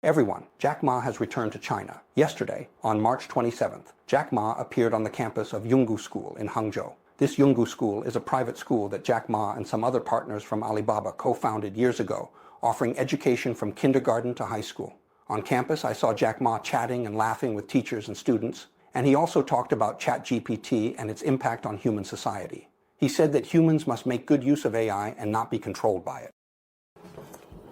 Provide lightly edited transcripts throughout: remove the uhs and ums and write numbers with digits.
Everyone, Jack Ma has returned to China. Yesterday, on March 27th, Jack Ma appeared on the campus of Yungu School in Hangzhou. This Yungu School is a private school that Jack Ma and some other partners from Alibaba co-founded years ago, offering education from kindergarten to high school. On campus, I saw Jack Ma chatting and laughing with teachers and students, and he also talked about ChatGPT and its impact on human society. He said that humans must make good use of AI and not be controlled by it.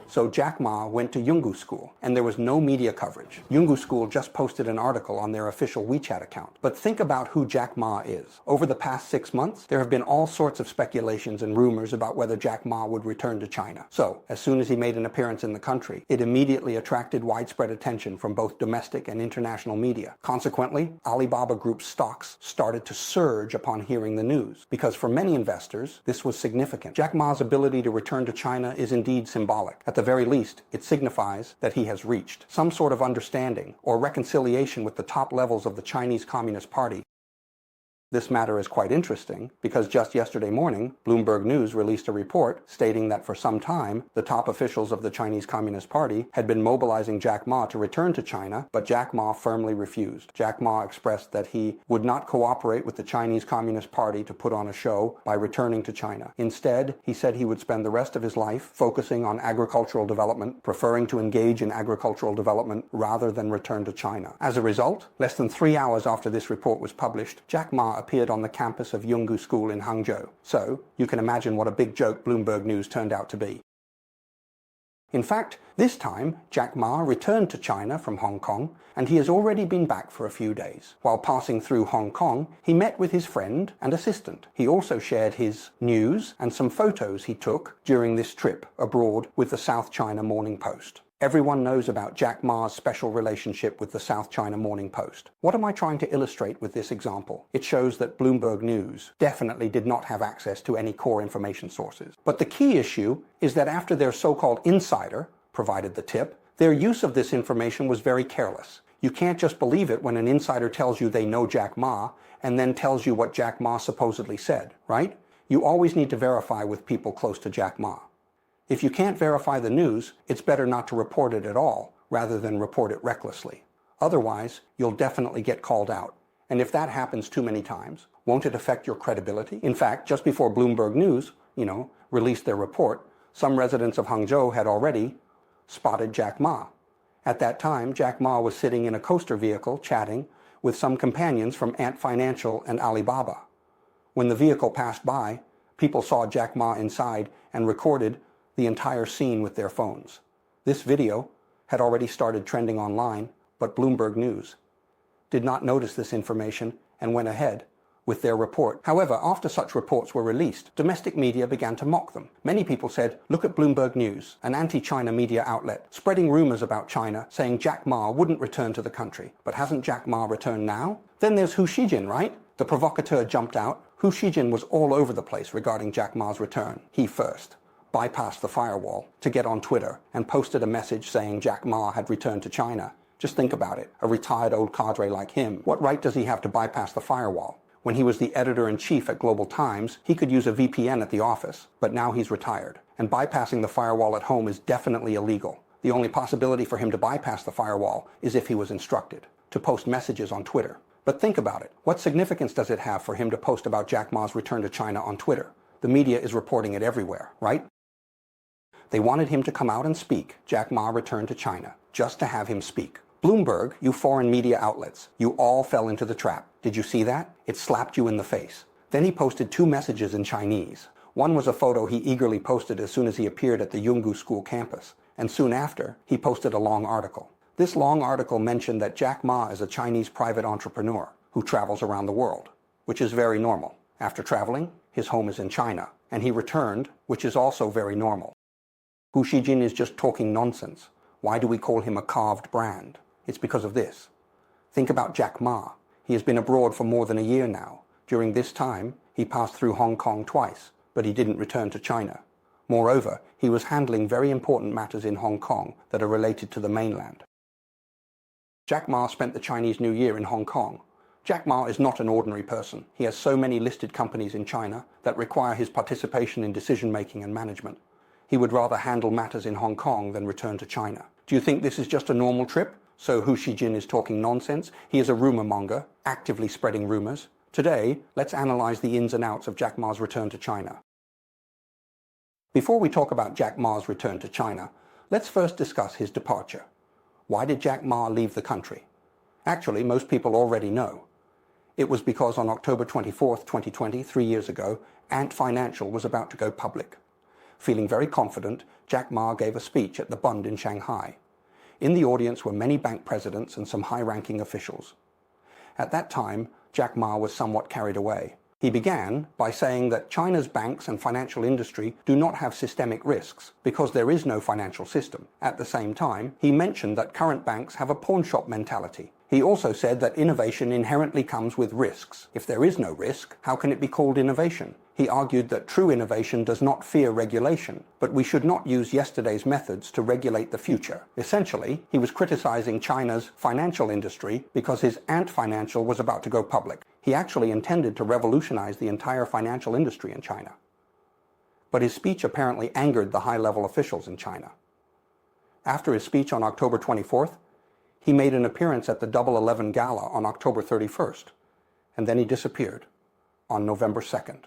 So Jack Ma went to Yungu School, and there was no media coverage. Yungu School just posted an article on their official WeChat account. But think about who Jack Ma is. Over the past 6 months, there have been all sorts of speculations and rumors about whether Jack Ma would return to China. So, as soon as he made an appearance in the country, it immediately attracted widespread attention from both domestic and international media. Consequently, Alibaba Group's stocks started to surge upon hearing the news, because for many investors, this was significant. Jack Ma's ability to return to China is indeed symbolic. At the very least, it signifies that he has reached some sort of understanding or reconciliation with the top levels of the Chinese Communist Party. This matter is quite interesting because just yesterday morning, Bloomberg News released a report stating that for some time, the top officials of the Chinese Communist Party had been mobilizing Jack Ma to return to China, but Jack Ma firmly refused. Jack Ma expressed that he would not cooperate with the Chinese Communist Party to put on a show by returning to China. Instead, he said he would spend the rest of his life focusing on agricultural development, preferring to engage in agricultural development rather than return to China. As a result, less than 3 hours after this report was published, Jack Ma appeared on the campus of Yungu School in Hangzhou. So, you can imagine what a big joke Bloomberg News turned out to be. In fact, this time, Jack Ma returned to China from Hong Kong, and he has already been back for a few days. While passing through Hong Kong, he met with his friend and assistant. He also shared his news and some photos he took during this trip abroad with the South China Morning Post. Everyone knows about Jack Ma's special relationship with the South China Morning Post. What am I trying to illustrate with this example? It shows that Bloomberg News definitely did not have access to any core information sources. But the key issue is that after their so-called insider provided the tip, their use of this information was very careless. You can't just believe it when an insider tells you they know Jack Ma and then tells you what Jack Ma supposedly said, right? You always need to verify with people close to Jack Ma. If you can't verify the news, it's better not to report it at all, rather than report it recklessly. Otherwise, you'll definitely get called out. And if that happens too many times, won't it affect your credibility? In fact, just before Bloomberg News, released their report, some residents of Hangzhou had already spotted Jack Ma. At that time, Jack Ma was sitting in a coaster vehicle chatting with some companions from Ant Financial and Alibaba. When the vehicle passed by, people saw Jack Ma inside and recorded the entire scene with their phones. This video had already started trending online, but Bloomberg News did not notice this information and went ahead with their report. However, after such reports were released, domestic media began to mock them. Many people said, look at Bloomberg News, an anti-China media outlet, spreading rumors about China, saying Jack Ma wouldn't return to the country. But hasn't Jack Ma returned now? Then there's Hu Xijin, right? The provocateur jumped out. Hu Xijin was all over the place regarding Jack Ma's return. He first bypassed the firewall to get on Twitter and posted a message saying Jack Ma had returned to China. Just think about it, a retired old cadre like him. What right does he have to bypass the firewall? When he was the editor-in-chief at Global Times, he could use a VPN at the office, but now he's retired. And bypassing the firewall at home is definitely illegal. The only possibility for him to bypass the firewall is if he was instructed to post messages on Twitter. But think about it. What significance does it have for him to post about Jack Ma's return to China on Twitter? The media is reporting it everywhere, right? They wanted him to come out and speak. Jack Ma returned to China, just to have him speak. Bloomberg, you foreign media outlets, you all fell into the trap. Did you see that? It slapped you in the face. Then he posted 2 messages in Chinese. One was a photo he eagerly posted as soon as he appeared at the Yungu School campus. And soon after, he posted a long article. This long article mentioned that Jack Ma is a Chinese private entrepreneur who travels around the world, which is very normal. After traveling, his home is in China, and he returned, which is also very normal. Hu Xijin is just talking nonsense. Why do we call him a carved brand? It's because of this. Think about Jack Ma. He has been abroad for more than a year now. During this time, he passed through Hong Kong twice, but he didn't return to China. Moreover, he was handling very important matters in Hong Kong that are related to the mainland. Jack Ma spent the Chinese New Year in Hong Kong. Jack Ma is not an ordinary person. He has so many listed companies in China that require his participation in decision-making and management. He would rather handle matters in Hong Kong than return to China. Do you think this is just a normal trip? So Hu Xijin is talking nonsense? He is a rumor monger, actively spreading rumors. Today, let's analyze the ins and outs of Jack Ma's return to China. Before we talk about Jack Ma's return to China, let's first discuss his departure. Why did Jack Ma leave the country? Actually, most people already know. It was because on October 24, 2020, 3 years ago, Ant Financial was about to go public. Feeling very confident, Jack Ma gave a speech at the Bund in Shanghai. In the audience were many bank presidents and some high-ranking officials. At that time, Jack Ma was somewhat carried away. He began by saying that China's banks and financial industry do not have systemic risks because there is no financial system. At the same time, he mentioned that current banks have a pawnshop mentality. He also said that innovation inherently comes with risks. If there is no risk, how can it be called innovation? He argued that true innovation does not fear regulation, but we should not use yesterday's methods to regulate the future. Essentially, he was criticizing China's financial industry because his Ant Financial was about to go public. He actually intended to revolutionize the entire financial industry in China. But his speech apparently angered the high-level officials in China. After his speech on October 24th, he made an appearance at the Double 11 Gala on October 31st, and then he disappeared on November 2nd.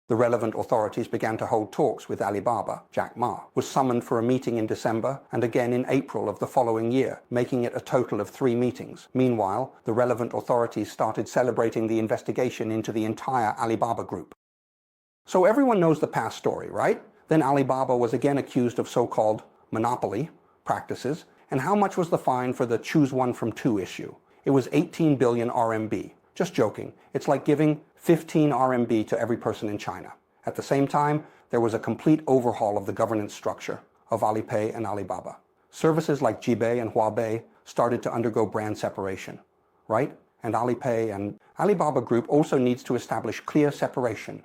The relevant authorities began to hold talks with Alibaba. Jack Ma was summoned for a meeting in December and again in April of the following year, making it a total of 3 meetings. Meanwhile, the relevant authorities started celebrating the investigation into the entire Alibaba group. So everyone knows the past story, right? Then Alibaba was again accused of so-called monopoly practices. And how much was the fine for the choose one from two issue? It was 18 billion RMB. Just joking. It's like giving 15 RMB to every person in China. At the same time, there was a complete overhaul of the governance structure of Alipay and Alibaba. Services like Jibei and Huabei started to undergo brand separation, right? And Alipay and Alibaba Group also needs to establish clear separation.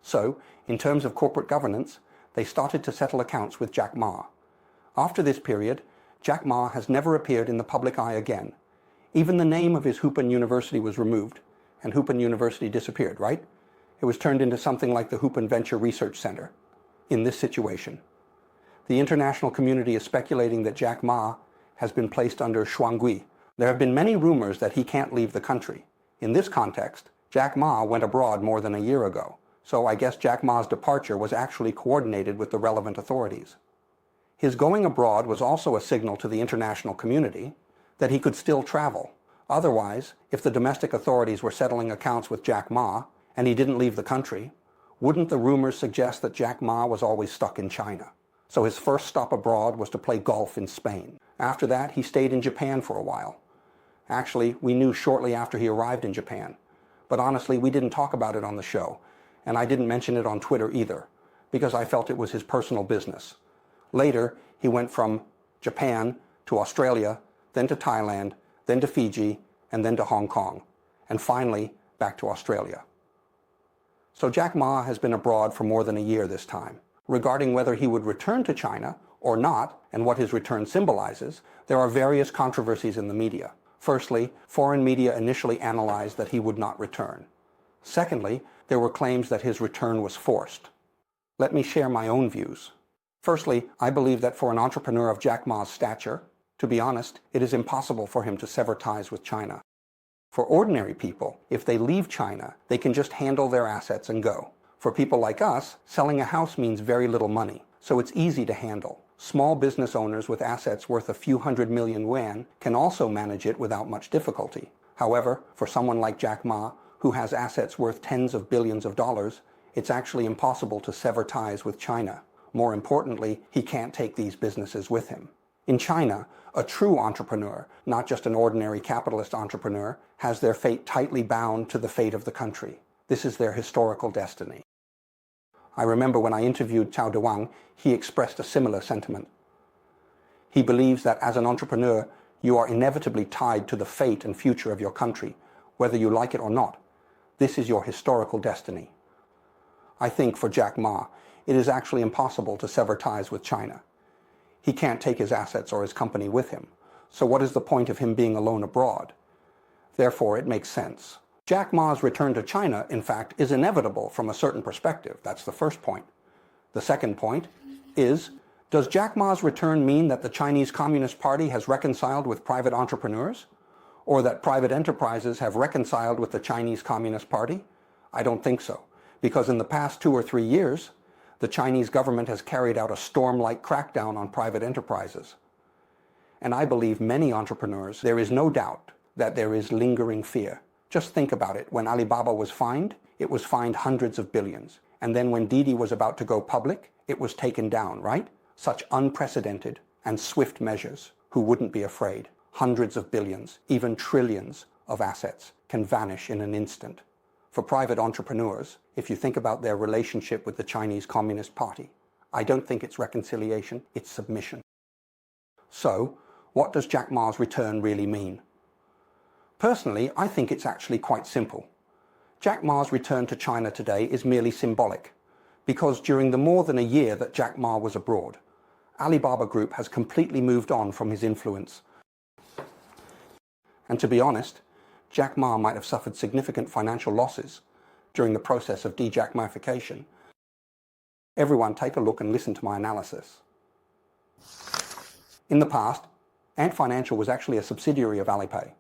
So, in terms of corporate governance, they started to settle accounts with Jack Ma. After this period, Jack Ma has never appeared in the public eye again. Even the name of his Hupin University was removed, and Hupin University disappeared, right? It was turned into something like the Hupin Venture Research Center. In this situation, the international community is speculating that Jack Ma has been placed under shuangui. There have been many rumors that he can't leave the country. In this context, Jack Ma went abroad more than a year ago, so I guess Jack Ma's departure was actually coordinated with the relevant authorities. His going abroad was also a signal to the international community that he could still travel. Otherwise, if the domestic authorities were settling accounts with Jack Ma and he didn't leave the country, wouldn't the rumors suggest that Jack Ma was always stuck in China? So his first stop abroad was to play golf in Spain. After that, he stayed in Japan for a while. Actually, we knew shortly after he arrived in Japan. But honestly, we didn't talk about it on the show, and I didn't mention it on Twitter either, because I felt it was his personal business. Later, he went from Japan to Australia, then to Thailand, then to Fiji, and then to Hong Kong, and finally back to Australia. So Jack Ma has been abroad for more than a year this time. Regarding whether he would return to China or not, and what his return symbolizes, there are various controversies in the media. Firstly, foreign media initially analyzed that he would not return. Secondly, there were claims that his return was forced. Let me share my own views. Firstly, I believe that for an entrepreneur of Jack Ma's stature, to be honest, it is impossible for him to sever ties with China. For ordinary people, if they leave China, they can just handle their assets and go. For people like us, selling a house means very little money, so it's easy to handle. Small business owners with assets worth a few hundred million yuan can also manage it without much difficulty. However, for someone like Jack Ma, who has assets worth tens of billions of dollars, it's actually impossible to sever ties with China. More importantly, he can't take these businesses with him. In China, a true entrepreneur, not just an ordinary capitalist entrepreneur, has their fate tightly bound to the fate of the country. This is their historical destiny. I remember when I interviewed Cao de Wang, he expressed a similar sentiment. He believes that as an entrepreneur, you are inevitably tied to the fate and future of your country, whether you like it or not. This is your historical destiny. I think for Jack Ma, it is actually impossible to sever ties with China. He can't take his assets or his company with him. So what is the point of him being alone abroad? Therefore, it makes sense. Jack Ma's return to China, in fact, is inevitable from a certain perspective. That's the first point. The second point is Does Jack Ma's return mean that the Chinese Communist Party has reconciled with private entrepreneurs? Or that private enterprises have reconciled with the Chinese Communist Party? I don't think so, because in the past 2 or 3 years, the Chinese government has carried out a storm-like crackdown on private enterprises. And I believe many entrepreneurs, there is no doubt that there is lingering fear. Just think about it. When Alibaba was fined, it was fined hundreds of billions. And then when Didi was about to go public, it was taken down, right? Such unprecedented and swift measures. Who wouldn't be afraid? Hundreds of billions, even trillions of assets can vanish in an instant. For private entrepreneurs, if you think about their relationship with the Chinese Communist Party, I don't think it's reconciliation, it's submission. So, what does Jack Ma's return really mean? Personally, I think it's actually quite simple. Jack Ma's return to China today is merely symbolic, because during the more than a year that Jack Ma was abroad, Alibaba Group has completely moved on from his influence. And to be honest, Jack Ma might have suffered significant financial losses during the process of de-Jack Maification. Everyone take a look and listen to my analysis. In the past, Ant Financial was actually a subsidiary of Alipay,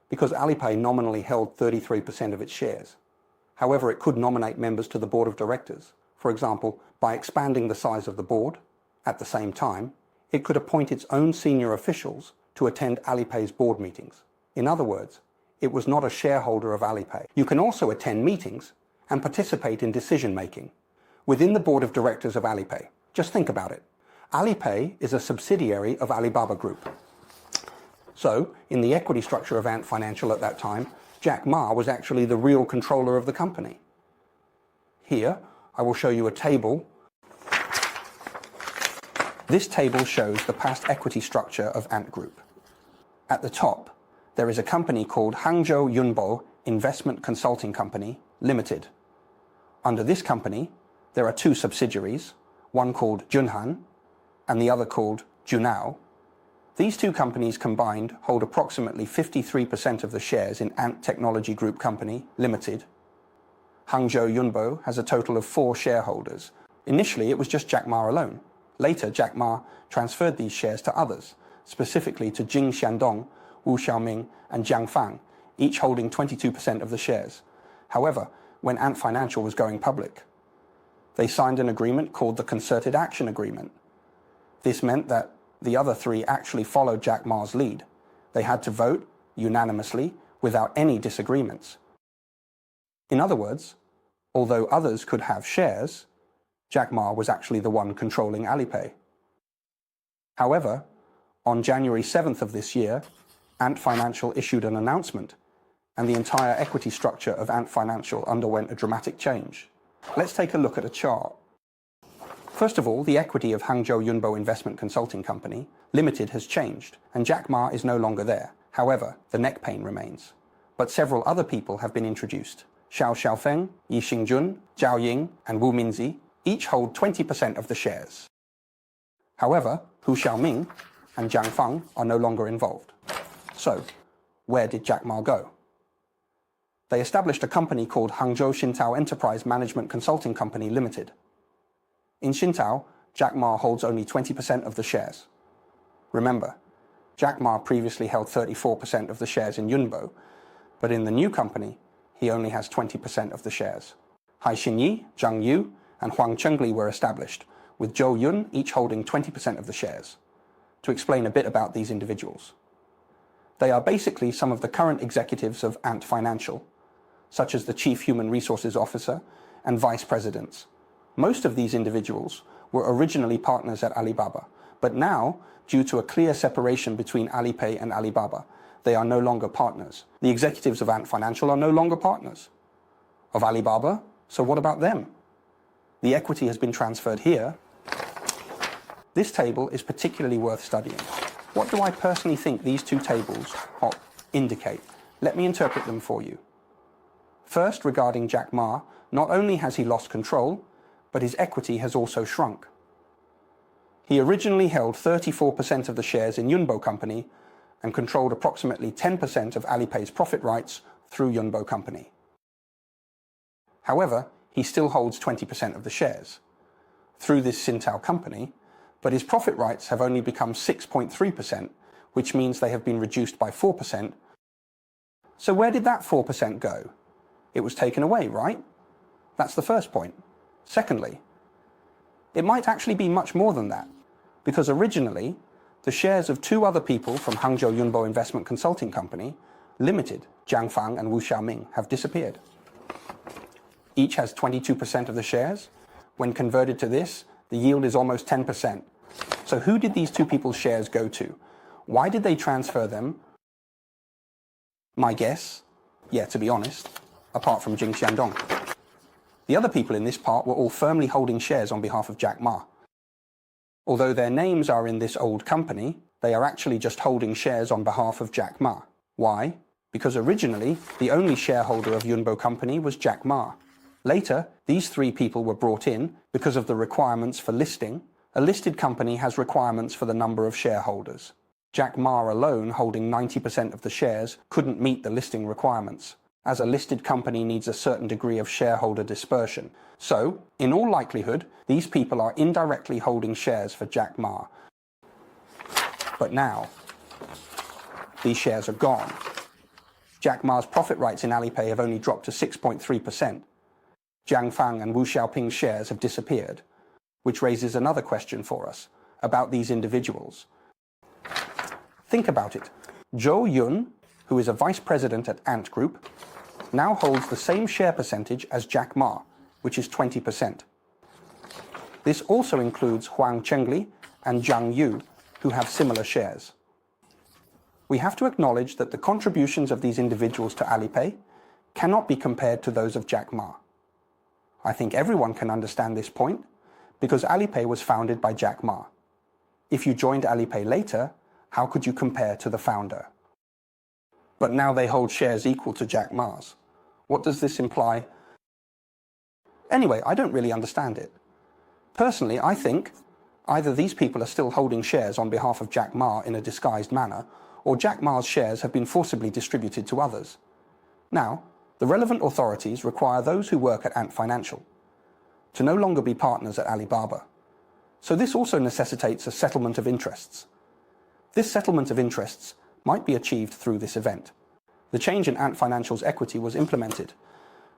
because Alipay nominally held 33% of its shares. However, it could nominate members to the board of directors. For example, by expanding the size of the board, at the same time, it could appoint its own senior officials to attend Alipay's board meetings. In other words, it was not a shareholder of Alipay. You can also attend meetings and participate in decision-making within the board of directors of Alipay. Just think about it. Alipay is a subsidiary of Alibaba Group. So, in the equity structure of Ant Financial at that time, Jack Ma was actually the real controller of the company. Here, I will show you a table. This table shows the past equity structure of Ant Group. At the top, there is a company called Hangzhou Yunbo Investment Consulting Company Limited. Under this company, there are 2 subsidiaries, one called Junhan and the other called Junao. These 2 companies combined hold approximately 53% of the shares in Ant Technology Group Company Limited. Hangzhou Yunbo has a total of 4 shareholders. Initially, it was just Jack Ma alone. Later, Jack Ma transferred these shares to others, specifically to Jing Xiandong, Wu Xiaoming, and Jiang Fang, each holding 22% of the shares. However, when Ant Financial was going public, they signed an agreement called the Concerted Action Agreement. This meant that the other 3 actually followed Jack Ma's lead. They had to vote unanimously without any disagreements. In other words, although others could have shares, Jack Ma was actually the one controlling Alipay. However, on January 7th of this year, Ant Financial issued an announcement, and the entire equity structure of Ant Financial underwent a dramatic change. Let's take a look at a chart. First of all, the equity of Hangzhou Yunbo Investment Consulting Company Limited has changed, and Jack Ma is no longer there. However, the neck pain remains. But several other people have been introduced. Xiao Xiaofeng, Yi Xingjun, Zhao Ying, and Wu Minzi each hold 20% of the shares. However, Hu Xiaoming and Jiang Fang are no longer involved. So, where did Jack Ma go? They established a company called Hangzhou Xintao Enterprise Management Consulting Company Limited. In Xintao, Jack Ma holds only 20% of the shares. Remember, Jack Ma previously held 34% of the shares in Yunbo, but in the new company, he only has 20% of the shares. Hai Xinyi, Zhang Yu, and Huang Chengli were established, with Zhou Yun each holding 20% of the shares. To explain a bit about these individuals. They are basically some of the current executives of Ant Financial, such as the Chief Human Resources Officer and Vice Presidents. Most of these individuals were originally partners at Alibaba, but now, due to a clear separation between Alipay and Alibaba, they are no longer partners. The executives of Ant Financial are no longer partners. Of Alibaba, so what about them? The equity has been transferred here. This table is particularly worth studying. What do I personally think these 2 tables indicate? Let me interpret them for you. First, regarding Jack Ma, not only has he lost control, but his equity has also shrunk. He originally held 34% of the shares in Yunbo Company and controlled approximately 10% of Alipay's profit rights through Yunbo Company. However, he still holds 20% of the shares. Through this Xintao company, but his profit rights have only become 6.3%, which means they have been reduced by 4%. So where did that 4% go? It was taken away, right? That's the first point. Secondly, it might actually be much more than that, because originally, the shares of two other people from Hangzhou Yunbo Investment Consulting Company, Limited, Jiang Fang and Wu Xiaoming, have disappeared. Each has 22% of the shares. When converted to this, the yield is almost 10%. So who did these two people's shares go to? Why did they transfer them? My guess, to be honest, apart from Jing Xiandong. The other people in this part were all firmly holding shares on behalf of Jack Ma. Although their names are in this old company, they are actually just holding shares on behalf of Jack Ma. Why? Because originally, the only shareholder of Yunbo Company was Jack Ma. Later, these three people were brought in because of the requirements for listing. A listed company has requirements for the number of shareholders. Jack Ma alone, holding 90% of the shares, couldn't meet the listing requirements, as a listed company needs a certain degree of shareholder dispersion. So, in all likelihood, these people are indirectly holding shares for Jack Ma. But now, these shares are gone. Jack Ma's profit rights in Alipay have only dropped to 6.3%. Jiang Fang and Wu Xiaoping's shares have disappeared, which raises another question for us about these individuals. Think about it. Zhou Yun, who is a vice president at Ant Group, now holds the same share percentage as Jack Ma, which is 20%. This also includes Huang Chengli and Zhang Yu, who have similar shares. We have to acknowledge that the contributions of these individuals to Alipay cannot be compared to those of Jack Ma. I think everyone can understand this point, because Alipay was founded by Jack Ma. If you joined Alipay later, how could you compare to the founder? But now they hold shares equal to Jack Ma's. What does this imply? Anyway, I don't really understand it. Personally, I think either these people are still holding shares on behalf of Jack Ma in a disguised manner, or Jack Ma's shares have been forcibly distributed to others. Now, the relevant authorities require those who work at Ant Financial to no longer be partners at Alibaba. So this also necessitates a settlement of interests. This settlement of interests might be achieved through this event. The change in Ant Financial's equity was implemented.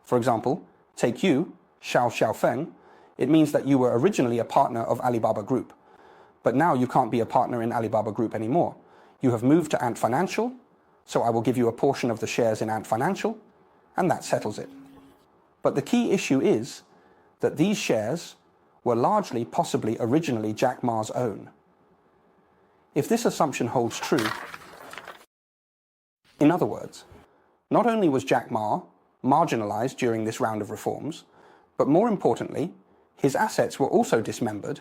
For example, take you, Xiao Xiaofeng, it means that you were originally a partner of Alibaba Group, but now you can't be a partner in Alibaba Group anymore. You have moved to Ant Financial, so I will give you a portion of the shares in Ant Financial, and that settles it. But the key issue is that these shares were largely, possibly originally Jack Ma's own. If this assumption holds true, in other words, not only was Jack Ma marginalized during this round of reforms, but more importantly, his assets were also dismembered.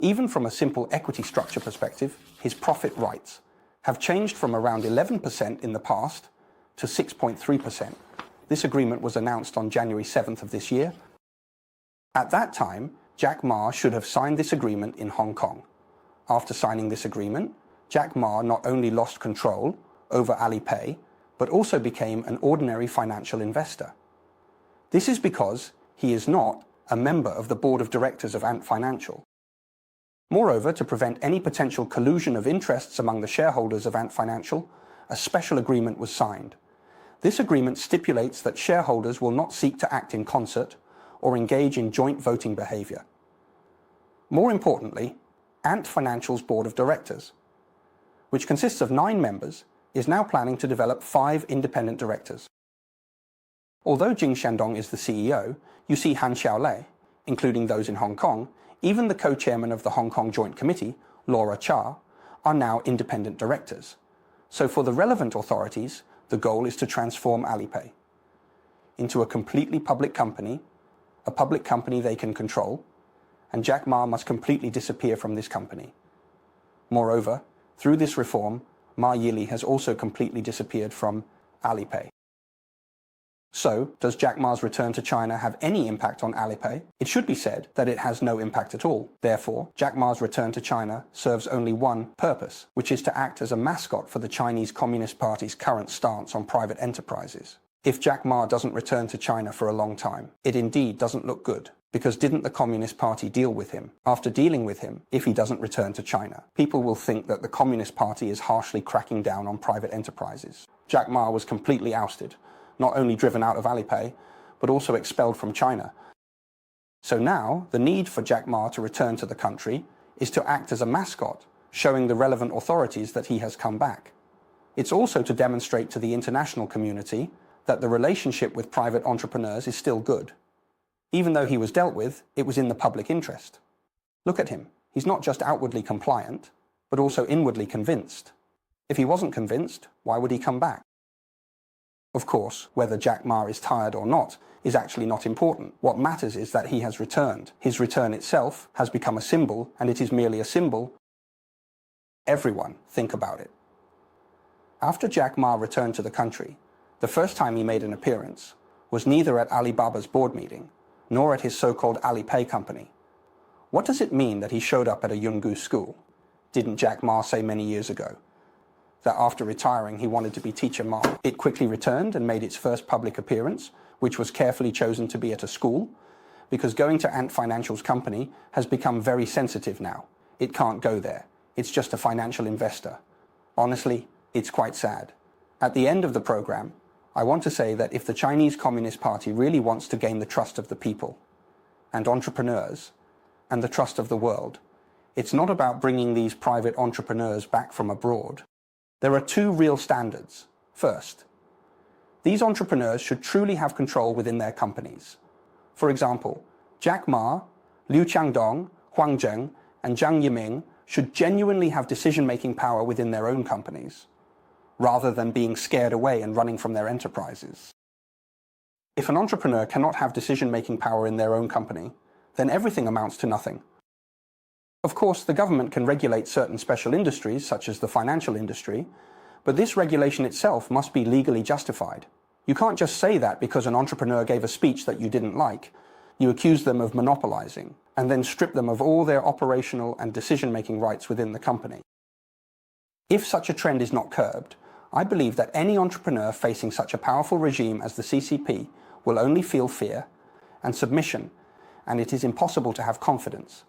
Even from a simple equity structure perspective, his profit rights have changed from around 11% in the past to 6.3%. This agreement was announced on January 7th of this year. At that time, Jack Ma should have signed this agreement in Hong Kong. After signing this agreement, Jack Ma not only lost control over Alipay, but also became an ordinary financial investor. This is because he is not a member of the board of directors of Ant Financial. Moreover, to prevent any potential collusion of interests among the shareholders of Ant Financial, a special agreement was signed. This agreement stipulates that shareholders will not seek to act in concert or engage in joint voting behavior. More importantly, Ant Financial's board of directors, which consists of 9 members, is now planning to develop 5 independent directors. Although Jing Xiandong is the CEO, you see Han Xiaolei, including those in Hong Kong, even the co-chairman of the Hong Kong Joint Committee, Laura Cha, are now independent directors. So for the relevant authorities, the goal is to transform Alipay into a completely public company, a public company they can control, and Jack Ma must completely disappear from this company. Moreover, through this reform, Ma Yili has also completely disappeared from Alipay. So, does Jack Ma's return to China have any impact on Alipay? It should be said that it has no impact at all. Therefore, Jack Ma's return to China serves only one purpose, which is to act as a mascot for the Chinese Communist Party's current stance on private enterprises. If Jack Ma doesn't return to China for a long time, it indeed doesn't look good. Because didn't the Communist Party deal with him? After dealing with him, if he doesn't return to China, people will think that the Communist Party is harshly cracking down on private enterprises. Jack Ma was completely ousted, not only driven out of Alipay, but also expelled from China. So now, the need for Jack Ma to return to the country is to act as a mascot, showing the relevant authorities that he has come back. It's also to demonstrate to the international community that the relationship with private entrepreneurs is still good. Even though he was dealt with, it was in the public interest. Look at him. He's not just outwardly compliant, but also inwardly convinced. If he wasn't convinced, why would he come back? Of course, whether Jack Ma is tired or not is actually not important. What matters is that he has returned. His return itself has become a symbol, and it is merely a symbol. Everyone think about it. After Jack Ma returned to the country, the first time he made an appearance was neither at Alibaba's board meeting, nor at his so-called Alipay company. What does it mean that he showed up at a Yungu School? Didn't Jack Ma say many years ago that after retiring he wanted to be Teacher Ma? It quickly returned and made its first public appearance, which was carefully chosen to be at a school, because going to Ant Financial's company has become very sensitive now. It can't go there. It's just a financial investor. Honestly, it's quite sad. At the end of the program, I want to say that if the Chinese Communist Party really wants to gain the trust of the people and entrepreneurs and the trust of the world, it's not about bringing these private entrepreneurs back from abroad. There are two real standards. First, these entrepreneurs should truly have control within their companies. For example, Jack Ma, Liu Qiangdong, Huang Zheng, and Zhang Yiming should genuinely have decision-making power within their own companies, rather than being scared away and running from their enterprises. If an entrepreneur cannot have decision-making power in their own company, then everything amounts to nothing. Of course, the government can regulate certain special industries, such as the financial industry, but this regulation itself must be legally justified. You can't just say that because an entrepreneur gave a speech that you didn't like. You accuse them of monopolizing, and then strip them of all their operational and decision-making rights within the company. If such a trend is not curbed, I believe that any entrepreneur facing such a powerful regime as the CCP will only feel fear and submission, and it is impossible to have confidence.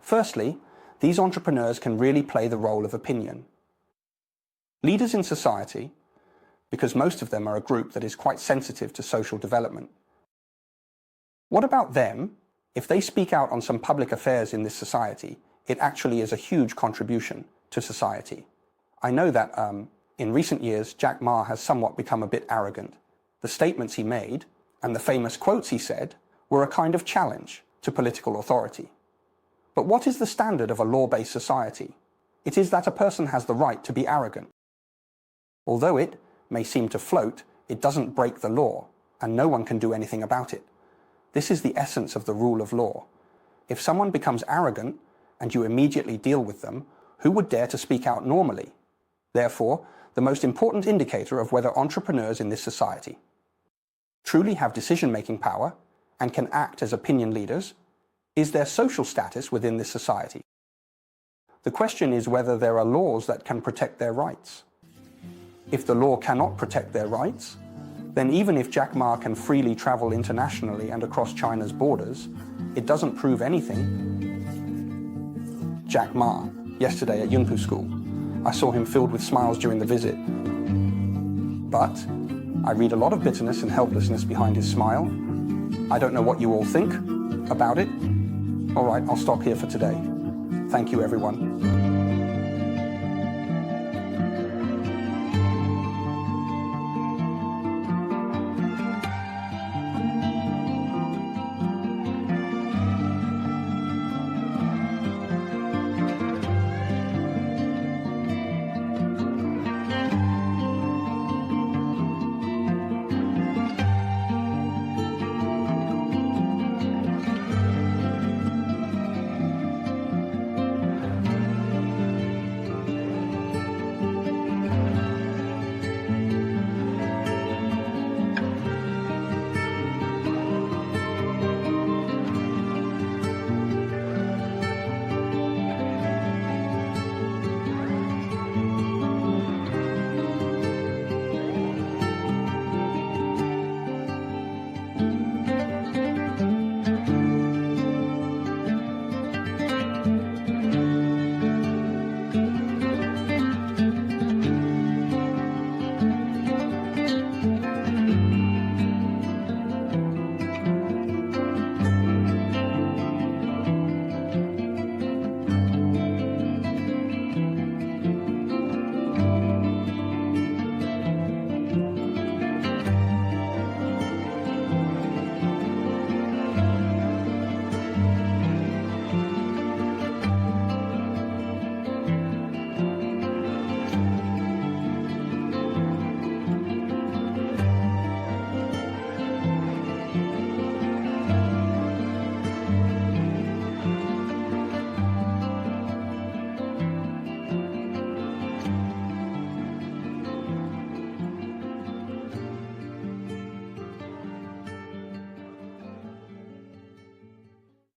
Firstly, these entrepreneurs can really play the role of opinion. Leaders in society, because most of them are a group that is quite sensitive to social development. What about them? If they speak out on some public affairs in this society, it actually is a huge contribution to society. I know that in recent years, Jack Ma has somewhat become a bit arrogant. The statements he made and the famous quotes he said were a kind of challenge to political authority. But what is the standard of a law-based society? It is that a person has the right to be arrogant. Although it may seem to float, it doesn't break the law, and no one can do anything about it. This is the essence of the rule of law. If someone becomes arrogant and you immediately deal with them, who would dare to speak out normally? Therefore, the most important indicator of whether entrepreneurs in this society truly have decision-making power and can act as opinion leaders is their social status within this society. The question is whether there are laws that can protect their rights. If the law cannot protect their rights, then even if Jack Ma can freely travel internationally and across China's borders, it doesn't prove anything. Jack Ma, yesterday at Yungu School. I saw him filled with smiles during the visit. But I read a lot of bitterness and helplessness behind his smile. I don't know what you all think about it. All right, I'll stop here for today. Thank you, everyone.